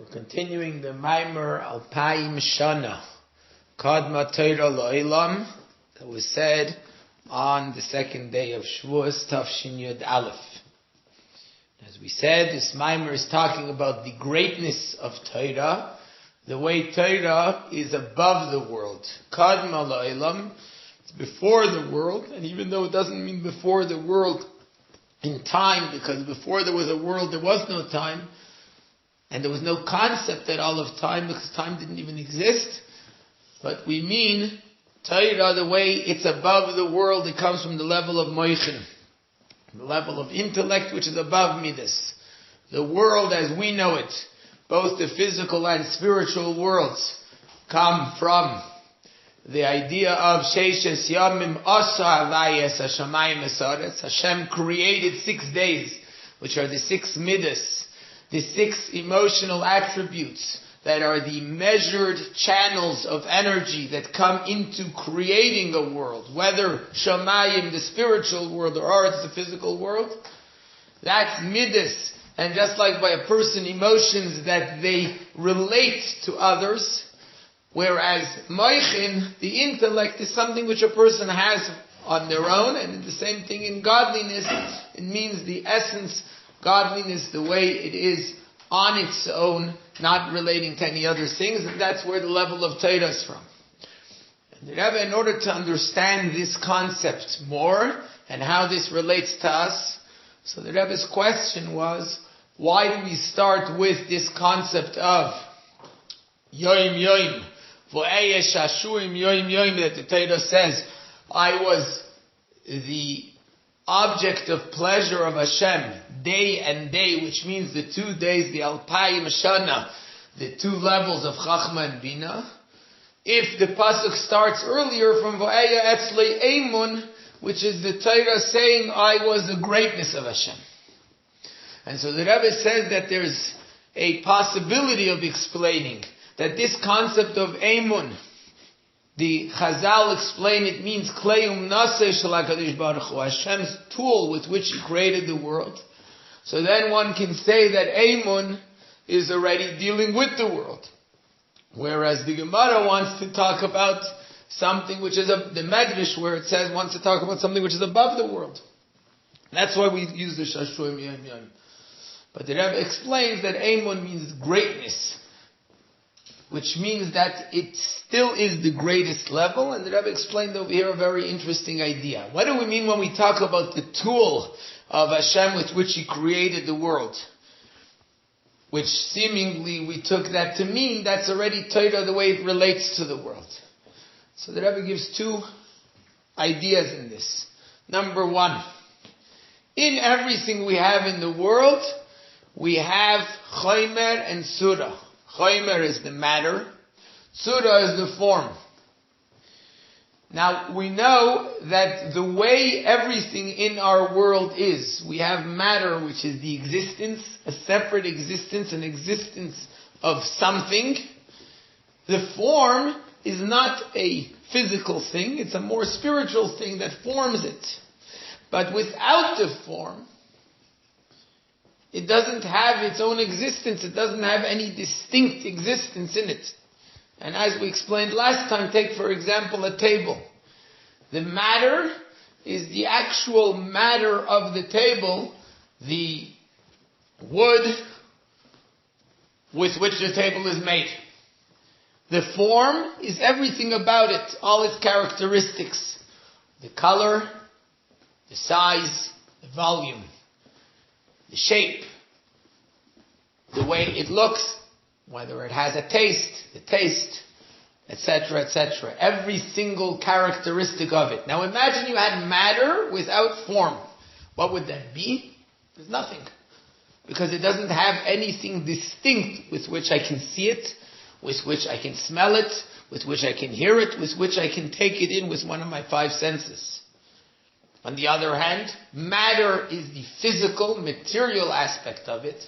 We're continuing the Maimer Alpayim Shana, Kdama Torah L'Olam, that was said on the second day of Shavuos, Tafshin Yud Aleph. As we said, this Maimer is talking about the greatness of Torah, the way Torah is above the world. Kdama L'Olam, it's before the world, and even though it doesn't mean before the world in time, because before there was a world there was no time, and there was no concept at all of time, because time didn't even exist. But we mean Torah, the way it's above the world, it comes from the level of moichin, the level of intellect which is above midas. The world as we know it, both the physical and spiritual worlds, come from the idea of Sheishes Yamim Asa Havayas Hashemayim Esaretz. Hashem created 6 days, which are the 6 midas, the 6 emotional attributes that are the measured channels of energy that come into creating a world, whether Shamayim, the spiritual world, or Aretz, the physical world. That's midas. And just like by a person, emotions that they relate to others, whereas moichin, the intellect, is something which a person has on their own, and the same thing in godliness. It means the essence, godliness, the way it is on its own, not relating to any other things, and that's where the level of Torah is from. And the Rebbe, in order to understand this concept more, and how this relates to us, so the Rebbe's question was, why do we start with this concept of Yoim Yoim, Vo'eyesh Hashuim Yoim Yoim, that the Torah says, I was the object of pleasure of Hashem, day and day, which means the 2 days, the Alpayim Shana, the 2 levels of Chachma and Bina. If the pasuk starts earlier from Va'eya Etzlei Eimun, which is the Torah saying, I was the greatness of Hashem. And so the Rebbe says that there's a possibility of explaining that this concept of Eimun, the Chazal explain it means Kleum Naseh Shel HaKadosh Baruch Hu, Hashem's tool with which He created the world. So then one can say that Eimun is already dealing with the world. Whereas the Gemara wants to talk about something which is the Medrash, where it says wants to talk about something which is above the world. That's why we use the Shashuim Yom Yom. But the Rebbe explains that Eimun means greatness, which means that it still is the greatest level. And the Rebbe explained over here a very interesting idea. What do we mean when we talk about the tool of Hashem with which He created the world? Which seemingly we took that to mean that's already Torah, the way it relates to the world. So the Rebbe gives 2 ideas in this. Number 1, in everything we have in the world, we have Chomer and Surah. Chomer is the matter, Surah is the form. Now, we know that the way everything in our world is, we have matter, which is the existence, a separate existence, an existence of something. The form is not a physical thing, it's a more spiritual thing that forms it. But without the form, it doesn't have its own existence. It doesn't have any distinct existence in it. And as we explained last time, take for example a table. The matter is the actual matter of the table, the wood with which the table is made. The form is everything about it, all its characteristics. The color, the size, the volume, the shape, the way it looks, whether it has a taste, the taste, etc., etc. Every single characteristic of it. Now imagine you had matter without form. What would that be? There's nothing. Because it doesn't have anything distinct with which I can see it, with which I can smell it, with which I can hear it, with which I can take it in with one of my 5 senses. On the other hand, matter is the physical, material aspect of it,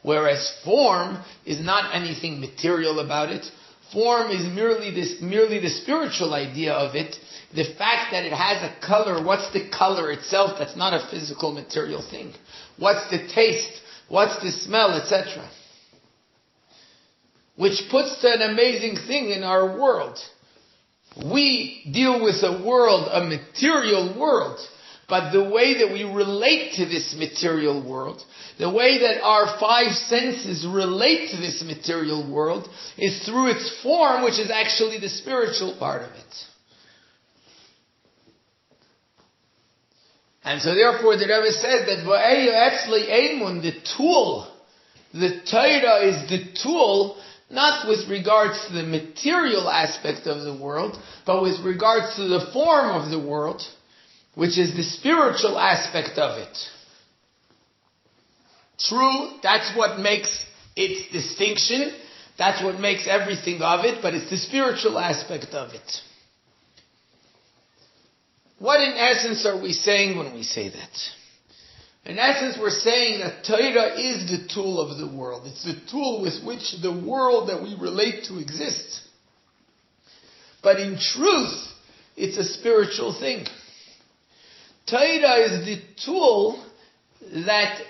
whereas form is not anything material about it. Form is merely the spiritual idea of it. The fact that it has a color, what's the color itself? That's not a physical, material thing. What's the taste? What's the smell, etc.? which puts to an amazing thing in our world. We deal with a world, a material world, but the way that we relate to this material world, the way that our five senses relate to this material world, is through its form, which is actually the spiritual part of it. And so therefore the Rebbe says that the tool, the Torah is the tool, not with regards to the material aspect of the world, but with regards to the form of the world, which is the spiritual aspect of it. True, that's what makes its distinction, that's what makes everything of it, but it's the spiritual aspect of it. What in essence are we saying when we say that? In essence, we're saying that Torah is the tool of the world. It's the tool with which the world that we relate to exists. But in truth, it's a spiritual thing. Torah is the tool that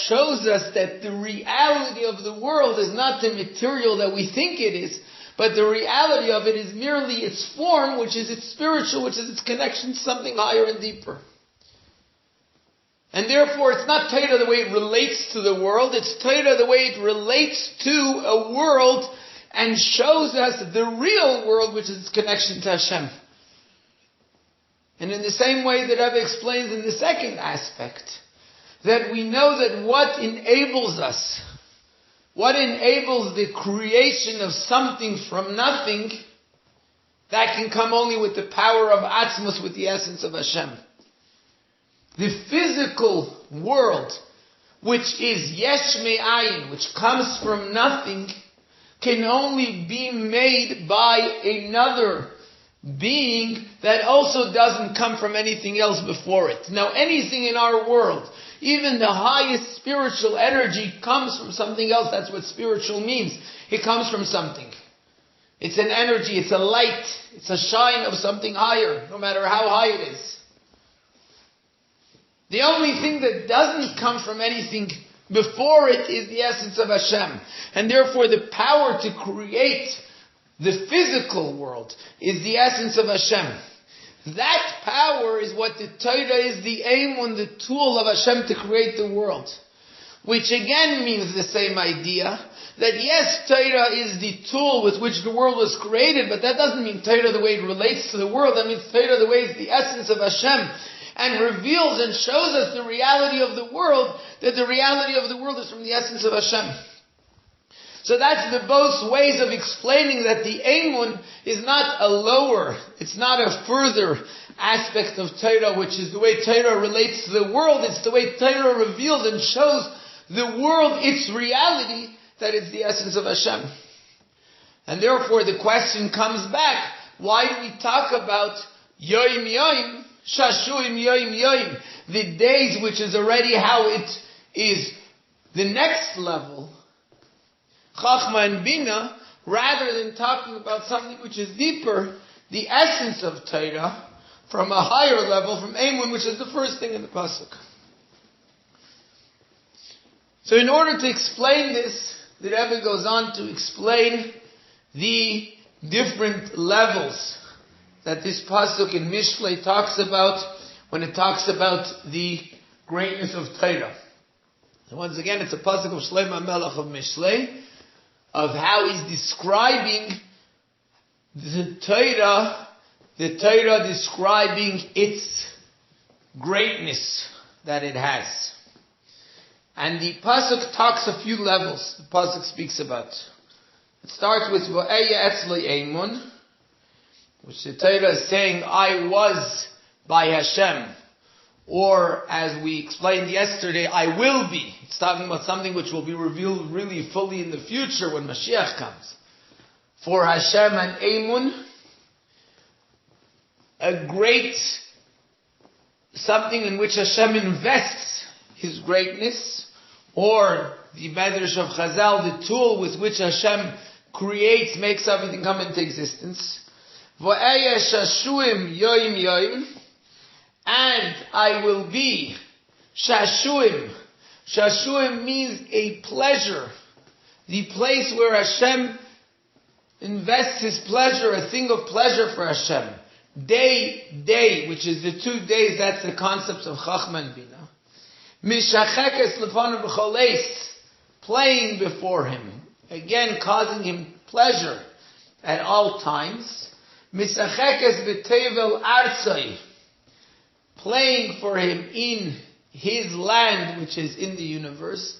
shows us that the reality of the world is not the material that we think it is, but the reality of it is merely its form, which is its spiritual, which is its connection to something higher and deeper. And therefore, it's not Torah the way it relates to the world, it's Torah the way it relates to a world and shows us the real world, which is its connection to Hashem. And in the same way that Rebbe explains in the second aspect, that we know that what enables the creation of something from nothing, that can come only with the power of Atzmos, with the essence of Hashem. The physical world, which is Yesh Me'ayin, which comes from nothing, can only be made by another being that also doesn't come from anything else before it. Now, anything in our world, even the highest spiritual energy, comes from something else. That's what spiritual means. It comes from something. It's an energy, it's a light, it's a shine of something higher, no matter how high it is. The only thing that doesn't come from anything before it is the essence of Hashem. And therefore the power to create the physical world is the essence of Hashem. That power is what the Torah is, the aim and the tool of Hashem to create the world. Which again means the same idea, that yes, Torah is the tool with which the world was created, but that doesn't mean Torah the way it relates to the world. That means Torah the way it's the essence of Hashem, and reveals and shows us the reality of the world, that the reality of the world is from the essence of Hashem. So that's the both ways of explaining that the Emun is not a lower, it's not a further aspect of Torah, which is the way Torah relates to the world. It's the way Torah reveals and shows the world its reality, that it's the essence of Hashem. And therefore the question comes back, why do we talk about Yoim Yoim, Shashuim Yoim Yoim, the days, which is already how it is the next level, Chachma and Bina, rather than talking about something which is deeper, the essence of Torah, from a higher level, from Emun, which is the first thing in the Pasuk. So in order to explain this, the Rebbe goes on to explain the different levels that this Pasuk in Mishlei talks about when it talks about the greatness of Torah. And once again, it's a Pasuk of Shlomo Melech of Mishlei, of how he's describing the Torah describing its greatness that it has. And the Pasuk talks a few levels, the Pasuk speaks about. It starts with V'eya etzli emun, which the Torah is saying, I was by Hashem. Or, as we explained yesterday, I will be. It's talking about something which will be revealed really fully in the future when Mashiach comes. For Hashem and Emun, a great, something in which Hashem invests His greatness, or the Medrash of Chazal, the tool with which Hashem creates, makes everything come into existence. V'eya shashuim yoim yoim, and I will be Shashuim. Shashuim means a pleasure, the place where Hashem invests His pleasure, a thing of pleasure for Hashem. Day, which is the 2 days, that's the concept of Chachma and Bina. Mishachekes lefanav b'chol eis, playing before Him, again causing Him pleasure at all times. Misachekes b'tevel arzai, playing for Him in His land, which is in the universe.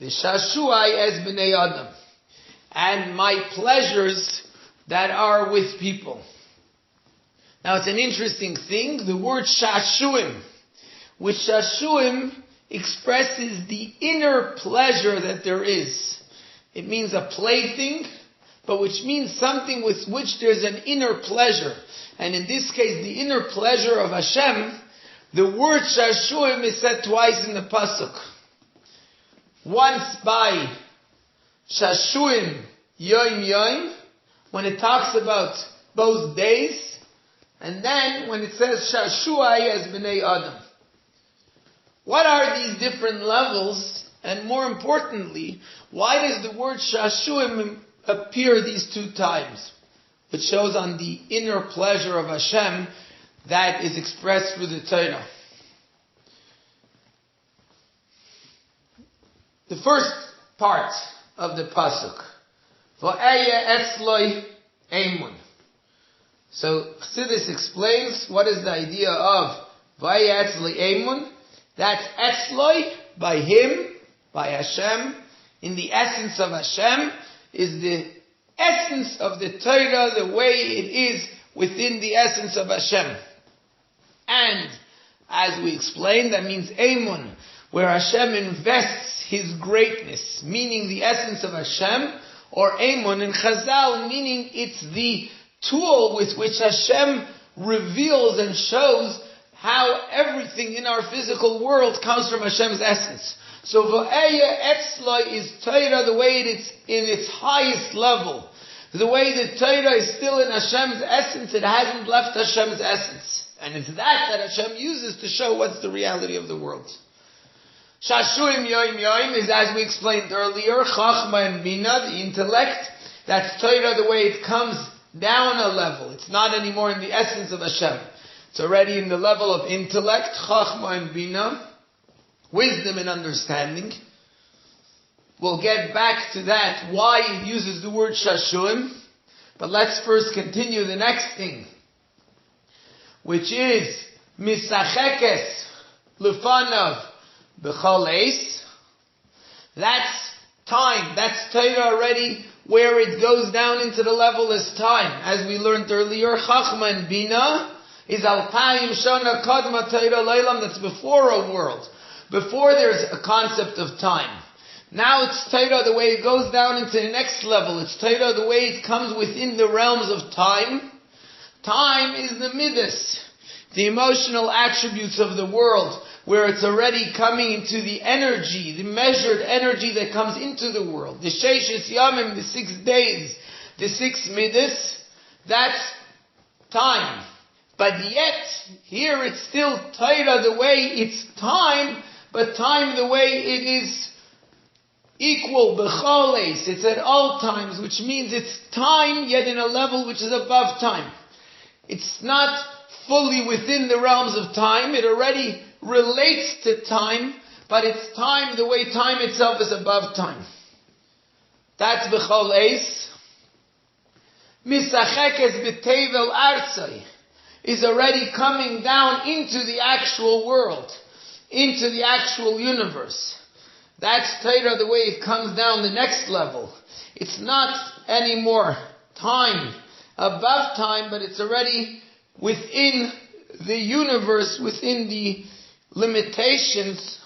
V'shashuai es b'nei adam, and my pleasures that are with people. Now it's an interesting thing, the word shashuim, which shashuim expresses the inner pleasure that there is. It means a plaything, but which means something with which there's an inner pleasure. And in this case, the inner pleasure of Hashem, the word shashuim is said twice in the pasuk. Once by shashuim yoim yoim, when it talks about both days, and then when it says shashuai as b'nei adam. What are these different levels? And more importantly, why does the word shashuim appear these 2 times? Which shows on the inner pleasure of Hashem that is expressed through the Torah. The first part of the pasuk, v'eya etzloi emun. So Chassidus explains what is the idea of v'eya etzloi emun. That's etzloi, by Him, by Hashem, in the essence of Hashem, is the essence of the Torah, the way it is within the essence of Hashem. And, as we explained, that means emun, where Hashem invests His greatness, meaning the essence of Hashem, or emun in Chazal, meaning it's the tool with which Hashem reveals and shows how everything in our physical world comes from Hashem's essence. So V'eya Etzloi is Torah the way it is in its highest level. The way the Torah is still in Hashem's essence, it hasn't left Hashem's essence. And it's that Hashem uses to show what's the reality of the world. Shashuim Yoim Yoim is, as we explained earlier, Chachma and Bina, the intellect. That's Torah the way it comes down a level. It's not anymore in the essence of Hashem. It's already in the level of intellect, Chachma and Bina, wisdom and understanding. We'll get back to that, why it uses the word Shashuim. But let's first continue the next thing, which is Misachekes Lefanav B'chol Eis. That's time. That's Torah already, where it goes down into the level as time. As we learned earlier, Chachma and Bina is Alpayim Shana Kadma Torah L'Olam, that's before a world. Before there's a concept of time. Now it's Torah the way it goes down into the next level. It's Torah the way it comes within the realms of time. Time is the midas, the emotional attributes of the world, where it's already coming into the energy, the measured energy that comes into the world. The Sheishes Yamim, the 6 days, the 6 midas, that's time. But yet, here it's still Torah the way it's time, but time the way it is equal, b'chol eis, it's at all times, which means it's time, yet in a level which is above time. It's not fully within the realms of time, it already relates to time, but it's time the way time itself is above time. That's b'chol eis. Misachekes b'tevel arzai is already coming down into the actual world, into the actual universe. That's Torah the way it comes down the next level. It's not anymore time above time, but it's already within the universe, within the limitations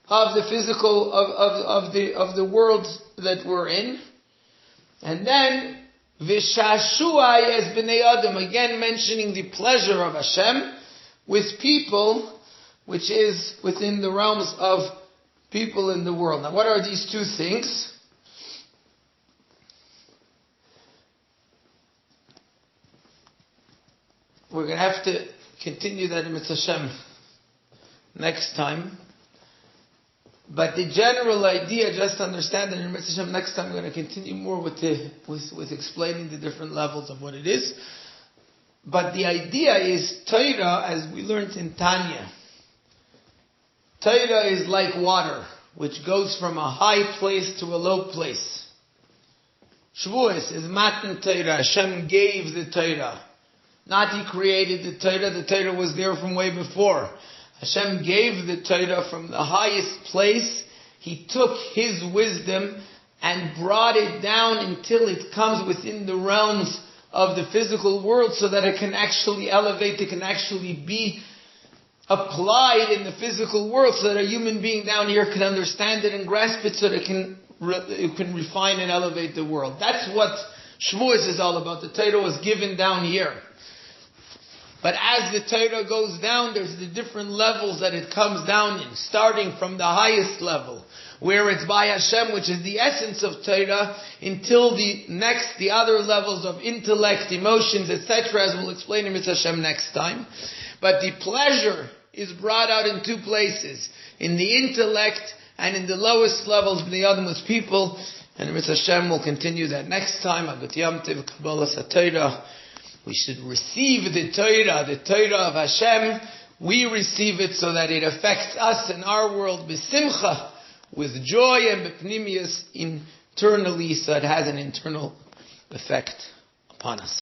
of the physical, of the world that we're in. And then V'shashuai as b'nei adam, again mentioning the pleasure of Hashem with people, which is within the realms of people in the world. Now what are these 2 things? We're going to have to continue that in Mitzvah Hashem next time. But the general idea, just to understand, and in Mitzvah Hashem, next time I'm going to continue more with explaining the different levels of what it is. But the idea is Torah, as we learned in Tanya. Torah is like water, which goes from a high place to a low place. Shavuos is Matan Torah. Hashem gave the Torah. Not He created the Torah was there from way before. Hashem gave the Torah from the highest place. He took His wisdom and brought it down until it comes within the realms of the physical world so that it can actually elevate, it can actually be applied in the physical world so that a human being down here can understand it and grasp it so that it can refine and elevate the world. That's what Shavuos is all about. The Torah was given down here. But as the Torah goes down, there's the different levels that it comes down in, starting from the highest level, where it's by Hashem, which is the essence of Torah, until the other levels of intellect, emotions, etc., as we'll explain in Mitzvah Hashem next time. But the pleasure is brought out in two places, in the intellect and in the lowest levels of the Adam's people. And in Mitzvah Hashem we'll continue that next time. Agut Yom Tov, Kabbalah Satorah. We should receive the Torah of Hashem. We receive it so that it affects us in our world, b'simcha, with joy, and b'pnimius, internally, so it has an internal effect upon us.